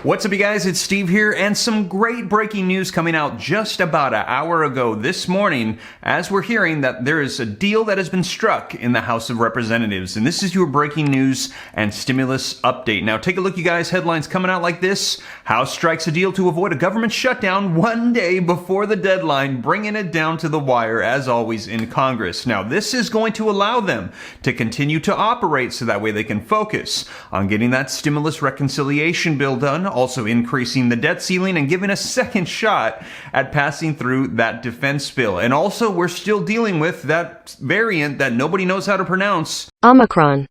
What's up, you guys? It's Steve here, and some great breaking news coming out just about an hour ago this morning as we're hearing that there is a deal that has been struck in the House of Representatives. And this is your breaking news and stimulus update. Now, take a look, you guys. Headlines coming out like this. House strikes a deal to avoid a government shutdown one day before the deadline, bringing it down to the wire, as always, in Congress. Now, this is going to allow them to continue to operate so that way they can focus on getting that stimulus reconciliation bill done, also increasing the debt ceiling and giving a second shot at passing through that defense bill. And also, we're still dealing with that variant that nobody knows how to pronounce. Omicron.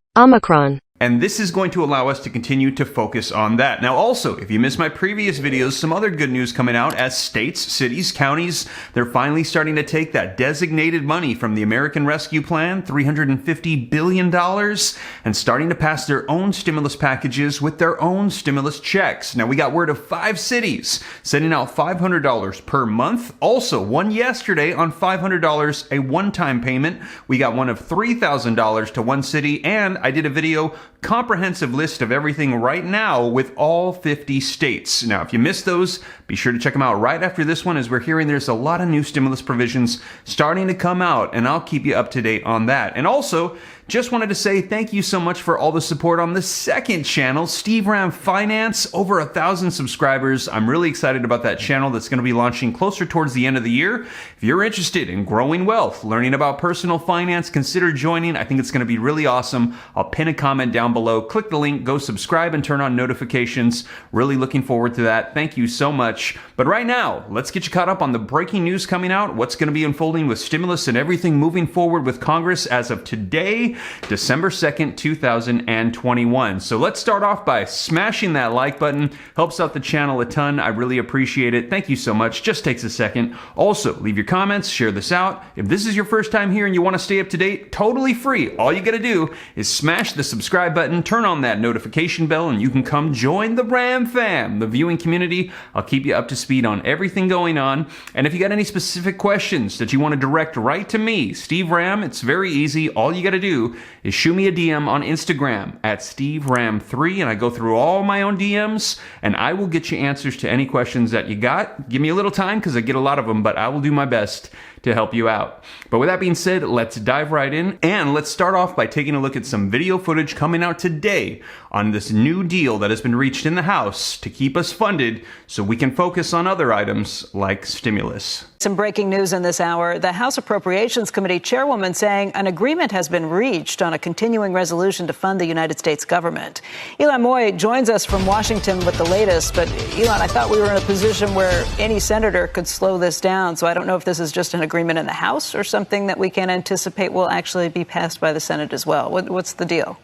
And this is going to allow us to continue to focus on that. Now, also, if you missed my previous videos, some other good news coming out as states, cities, counties, they're finally starting to take that designated money from the American Rescue Plan, $350 billion, and starting to pass their own stimulus packages with their own stimulus checks. Now, we got word of 5 cities sending out $500 per month. Also, one yesterday on $500, a one-time payment. We got one of $3,000 to one city, and I did a video comprehensive list of everything right now with all 50 states. Now, if you missed those, be sure to check them out right after this one, as we're hearing there's a lot of new stimulus provisions starting to come out, and I'll keep you up to date on that. And also, just wanted to say thank you so much for all the support on the second channel, Steve Ram Finance, over 1,000 subscribers. I'm really excited about that channel that's going to be launching closer towards the end of the year. If you're interested in growing wealth, learning about personal finance, consider joining. I think it's going to be really awesome. I'll pin a comment down below. Click the link, go subscribe, and turn on notifications. Really looking forward to that. Thank you so much. But right now, let's get you caught up on the breaking news coming out, what's going to be unfolding with stimulus and everything moving forward with Congress as of today, December 2nd, 2021. So let's start off by smashing that like button. Helps out the channel a ton. I really appreciate it. Thank you so much. Just takes a second. Also, leave your comments, share this out. If this is your first time here and you want to stay up to date, totally free. All you got to do is smash the subscribe button, turn on that notification bell, and you can come join the Ram fam, the viewing community. I'll keep you up to speed on everything going on. And if you got any specific questions that you want to direct right to me, Steve Ram, it's very easy. All you got to do is shoot me a DM on Instagram at SteveRam3, and I go through all my own DMs, and I will get you answers to any questions that you got. Give me a little time because I get a lot of them, but I will do my best to help you out. But with that being said, let's dive right in, and let's start off by taking a look at some video footage coming out today on this new deal that has been reached in the House to keep us funded so we can focus on other items like stimulus. Some breaking news in this hour. The House Appropriations Committee chairwoman saying an agreement has been reached on a continuing resolution to fund the United States government. Elon Moy joins us from Washington with the latest. But Elon, I thought we were in a position where any senator could slow this down. So I don't know if this is just an agreement in the House or something that we can anticipate will actually be passed by the Senate as well. What's the deal?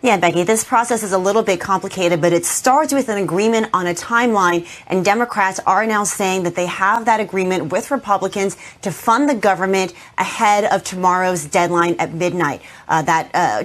Yeah, Becky, this process is a little bit complicated, but it starts with an agreement on a timeline, and Democrats are now saying that they have that agreement with Republicans to fund the government ahead of tomorrow's deadline at midnight.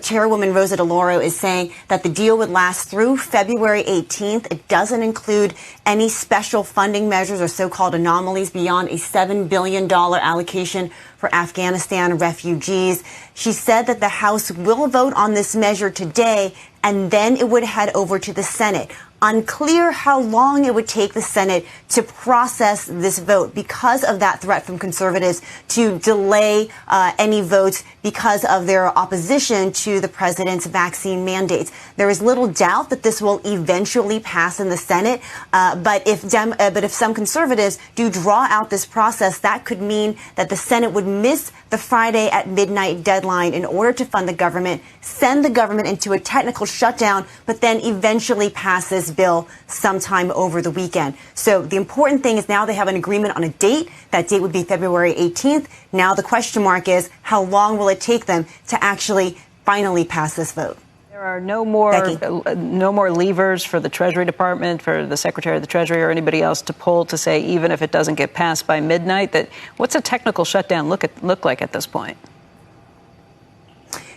Chairwoman Rosa DeLauro is saying that the deal would last through February 18th. It doesn't include any special funding measures or so-called anomalies beyond a $7 billion allocation for Afghanistan refugees. She said that the House will vote on this measure today, and then it would head over to the Senate. Unclear how long it would take the Senate to process this vote because of that threat from conservatives to delay any votes because of their opposition to the president's vaccine mandates. There is little doubt that this will eventually pass in the Senate, but if some conservatives do draw out this process, that could mean that the Senate would miss the Friday at midnight deadline in order to fund the government, send the government into a technical shutdown, but then eventually pass this bill sometime over the weekend. So the important thing is now they have an agreement on a date. That date would be February 18th. Now the question mark is how long will it take them to actually finally pass this vote? There are no more levers for the Treasury Department, for the Secretary of the Treasury or anybody else to pull to say, even if it doesn't get passed by midnight, that what's a technical shutdown look like at this point?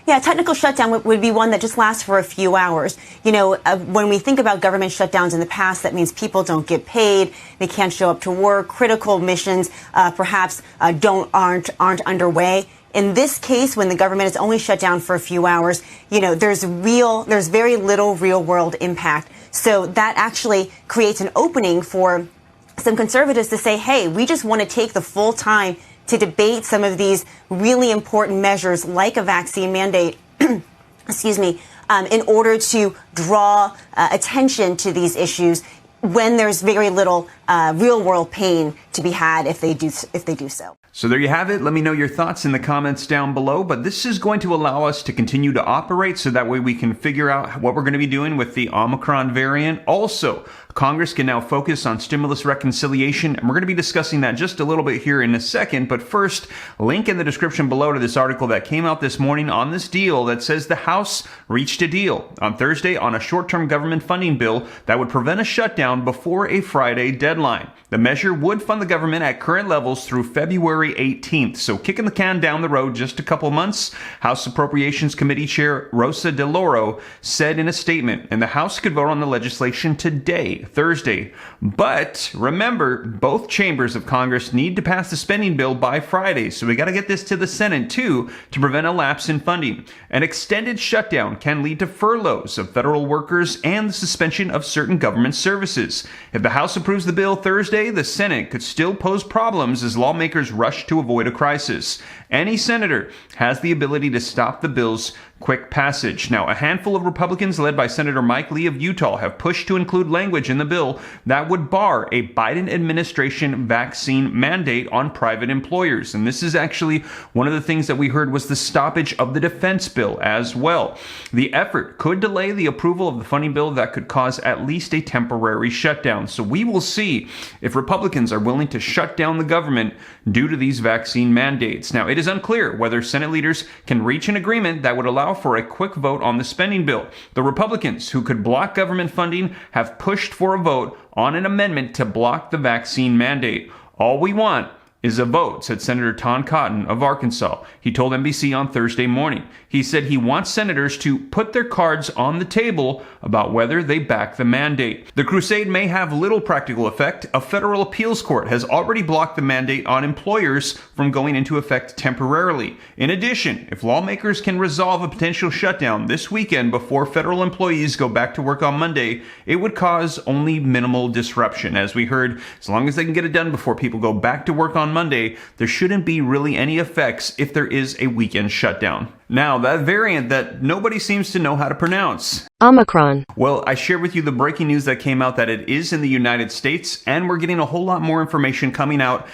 Yeah, a technical shutdown would be one that just lasts for a few hours. You know, when we think about government shutdowns in the past, that means people don't get paid, they can't show up to work, critical missions perhaps aren't underway. In this case, when the government is only shut down for a few hours, you know, there's very little real world impact. So that actually creates an opening for some conservatives to say, hey, we just want to take the full time to debate some of these really important measures like a vaccine mandate, excuse me, in order to draw attention to these issues when there's very little real world pain to be had if they do so. So there you have it. Let me know your thoughts in the comments down below. But this is going to allow us to continue to operate so that way we can figure out what we're going to be doing with the Omicron variant. Also, Congress can now focus on stimulus reconciliation, and we're going to be discussing that just a little bit here in a second. But first, link in the description below to this article that came out this morning on this deal that says the House reached a deal on Thursday on a short-term government funding bill that would prevent a shutdown before a Friday deadline. The measure would fund the government at current levels through February 18th. So kicking the can down the road just a couple months, House Appropriations Committee Chair Rosa DeLauro said in a statement, and the House could vote on the legislation today, Thursday. But remember, both chambers of Congress need to pass the spending bill by Friday. So we got to get this to the Senate too to prevent a lapse in funding. An extended shutdown can lead to furloughs of federal workers and the suspension of certain government services. If the House approves the bill Thursday, the Senate could still pose problems as lawmakers rush to avoid a crisis. Any senator has the ability to stop the bill's quick passage. Now, a handful of Republicans led by Senator Mike Lee of Utah have pushed to include language in the bill that would bar a Biden administration vaccine mandate on private employers. And this is actually one of the things that we heard was the stoppage of the defense bill as well. The effort could delay the approval of the funding bill that could cause at least a temporary shutdown. So we will see if Republicans are willing to shut down the government due to these vaccine mandates. Now, it is unclear whether Senate leaders can reach an agreement that would allow for a quick vote on the spending bill. The Republicans who could block government funding have pushed for a vote on an amendment to block the vaccine mandate. All we want is a vote, said Senator Tom Cotton of Arkansas. He told NBC on Thursday morning. He said he wants senators to put their cards on the table about whether they back the mandate. The crusade may have little practical effect. A federal appeals court has already blocked the mandate on employers from going into effect temporarily. In addition, if lawmakers can resolve a potential shutdown this weekend before federal employees go back to work on Monday, it would cause only minimal disruption. As we heard, as long as they can get it done before people go back to work on Monday, there shouldn't be really any effects if there is a weekend shutdown. Now, that variant that nobody seems to know how to pronounce. Omicron. Well, I shared with you the breaking news that came out that it is in the United States, and we're getting a whole lot more information coming out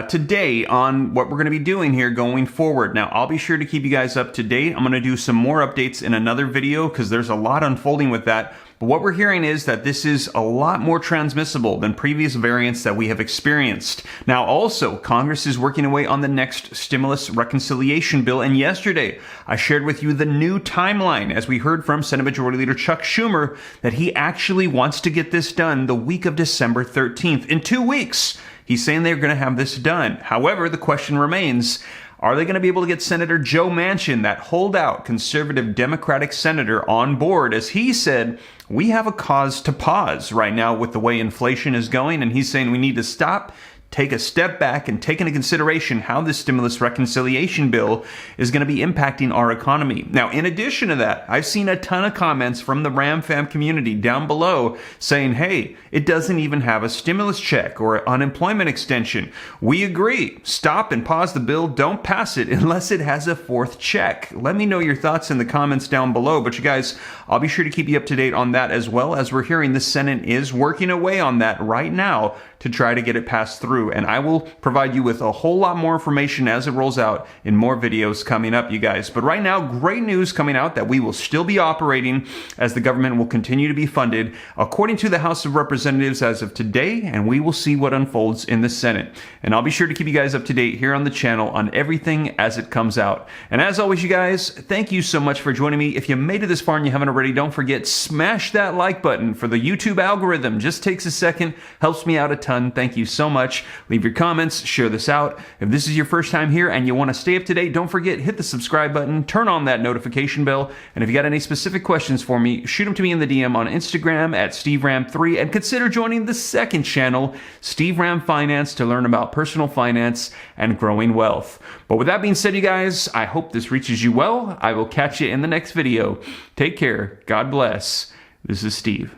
today on what we're going to be doing here going forward. Now, I'll be sure to keep you guys up to date. I'm going to do some more updates in another video because there's a lot unfolding with that. But what we're hearing is that this is a lot more transmissible than previous variants that we have experienced. Now, also, Congress is working away on the next stimulus reconciliation bill. And yesterday, I shared with you the new timeline as we heard from Senate Majority Leader Chuck Schumer that he actually wants to get this done the week of December 13th. In 2 weeks, he's saying they're going to have this done. However, the question remains, are they going to be able to get Senator Joe Manchin, that holdout conservative Democratic senator, on board? As he said, we have a cause to pause right now with the way inflation is going, and he's saying we need to stop, take a step back, and take into consideration how this stimulus reconciliation bill is going to be impacting our economy. Now, in addition to that, I've seen a ton of comments from the Ram Fam community down below saying, hey, it doesn't even have a stimulus check or unemployment extension. We agree. Stop and pause the bill. Don't pass it unless it has a fourth check. Let me know your thoughts in the comments down below. But you guys, I'll be sure to keep you up to date on that as well. As we're hearing, the Senate is working away on that right now to try to get it passed through. And I will provide you with a whole lot more information as it rolls out in more videos coming up, you guys. But right now, great news coming out that we will still be operating as the government will continue to be funded according to the House of Representatives as of today, and we will see what unfolds in the Senate. And I'll be sure to keep you guys up to date here on the channel on everything as it comes out. And as always, you guys, thank you so much for joining me. If you made it this far and you haven't already, don't forget, smash that like button for the YouTube algorithm. Just takes a second, helps me out a ton. Thank you so much. Leave your comments, share this out. If this is your first time here and you want to stay up to date, don't forget, hit the subscribe button, turn on that notification bell, and if you got any specific questions for me, shoot them to me in the DM on Instagram at SteveRam3, and consider joining the second channel, Steve Ram Finance, to learn about personal finance and growing wealth. But with that being said, you guys, I hope this reaches you well. I will catch you in the next video. Take care. God bless. This is Steve.